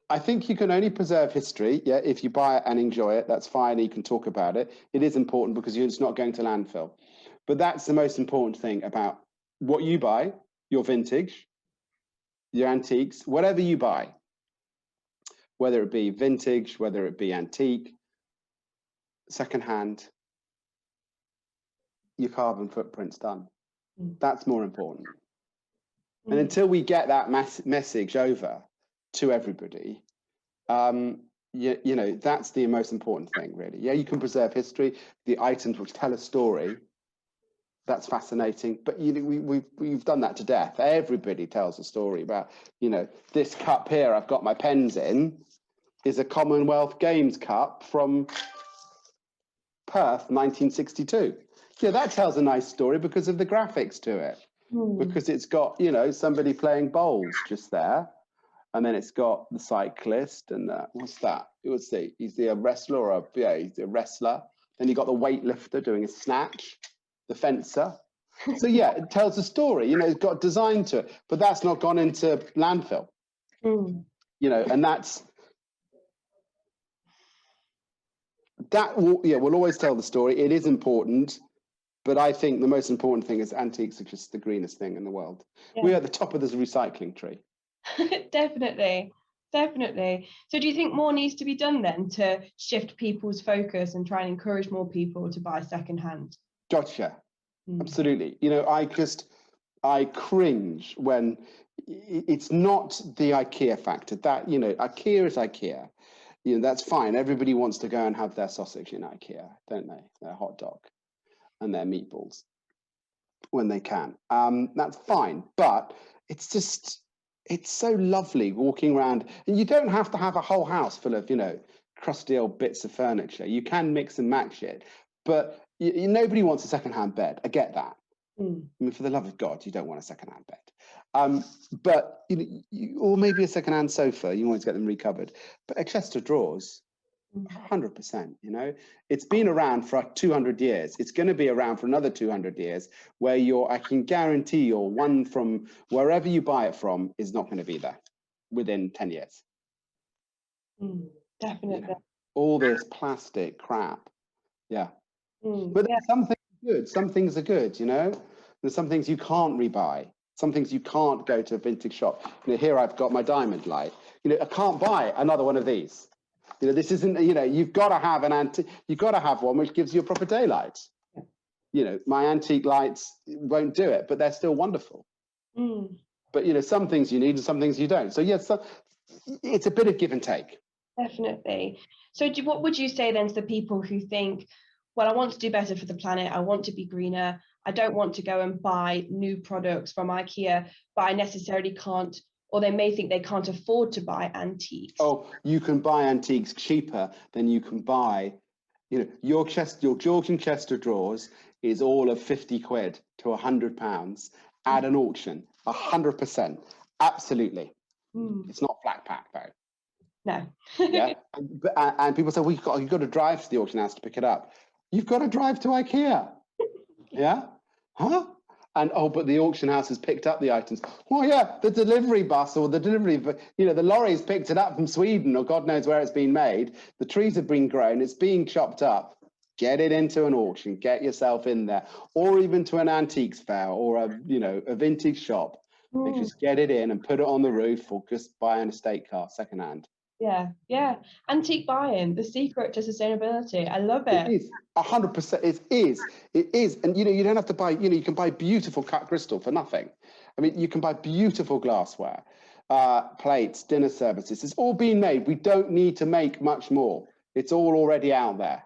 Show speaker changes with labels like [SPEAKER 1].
[SPEAKER 1] I think you can only preserve history, yeah, if you buy it and enjoy it. That's fine. You can talk about it. It is important because it's not going to landfill. But that's the most important thing about what you buy, your vintage, your antiques, whatever you buy, whether it be vintage, whether it be antique, secondhand, your carbon footprint's done. That's more important. And until we get that message over to everybody, you know, that's the most important thing, really. Yeah, you can preserve history, the items which tell a story. That's fascinating, but you know, we've done that to death. Everybody tells a story about, you know, this cup here I've got my pens in is a Commonwealth Games cup from Perth, 1962. Yeah, that tells a nice story because of the graphics to it. Because it's got, you know, somebody playing bowls just there, and then it's got the cyclist and what's that? Let's see, he's the wrestler, or he's the wrestler. Then you got the weightlifter doing a snatch, the fencer. So yeah, it tells a story. You know, it's got design to it, but that's not gone into landfill. You know, and we'll always tell the story. It is important. But I think the most important thing is antiques are just the greenest thing in the world. Yeah. We're at the top of this recycling tree.
[SPEAKER 2] Definitely. So do you think more needs to be done then to shift people's focus and try and encourage more people to buy secondhand?
[SPEAKER 1] Gotcha. Absolutely. You know, I cringe when it's not the IKEA factor. That, you know, IKEA is IKEA. You know, that's fine. Everybody wants to go and have their sausage in IKEA, don't they? Their hot dog and their meatballs when they can. That's fine, but it's just, it's so lovely walking around, and you don't have to have a whole house full of, you know, crusty old bits of furniture. You can mix and match it, but nobody wants a secondhand bed. I get that. I mean, for the love of God, you don't want a secondhand bed. But or maybe a secondhand sofa. You always get them recovered. But a chest of drawers, 100%, you know, it's been around for 200 years. It's going to be around for another 200 years, where I can guarantee your one from wherever you buy it from is not going to be there within 10 years.
[SPEAKER 2] Definitely.
[SPEAKER 1] You know, all this plastic crap. Yeah. But some things are good. Some things are good, you know. There's some things you can't rebuy. Some things you can't go to a vintage shop. You know, here I've got my diamond light. You know, I can't buy another one of these. You know, this isn't, you know, you've got to have you've got to have one which gives you a proper daylight. You know, my antique lights won't do it, but they're still wonderful. But, you know, some things you need and some things you don't. So, yes, it's a bit of give and take.
[SPEAKER 2] Definitely. So what would you say then to the people who think, well, I want to do better for the planet, I want to be greener, I don't want to go and buy new products from IKEA, but I necessarily can't, or they may think they can't afford to buy antiques? Oh,
[SPEAKER 1] you can buy antiques cheaper than you can buy, you know, your Georgian chest of drawers is all of 50 quid to £100 at an auction, 100%. Absolutely. It's not flatpack though.
[SPEAKER 2] No.
[SPEAKER 1] Yeah. And people say, well, you've got to drive to the auction house to pick it up. You've got to drive to IKEA. Yeah. Huh? And but the auction house has picked up the items. Well, yeah, the delivery bus or the delivery, you know, the lorry's picked it up from Sweden or God knows where it's been made. The trees have been grown. It's being chopped up. Get it into an auction. Get yourself in there, or even to an antiques fair or a vintage shop. And just get it in and put it on the roof, or just buy an estate car secondhand.
[SPEAKER 2] Yeah. Antique buying, the secret to sustainability. I love it.
[SPEAKER 1] It is 100%. It is. And, you know, you don't have to buy, you know, you can buy beautiful cut crystal for nothing. I mean, you can buy beautiful glassware, plates, dinner services. It's all being made. We don't need to make much more. It's all already out there.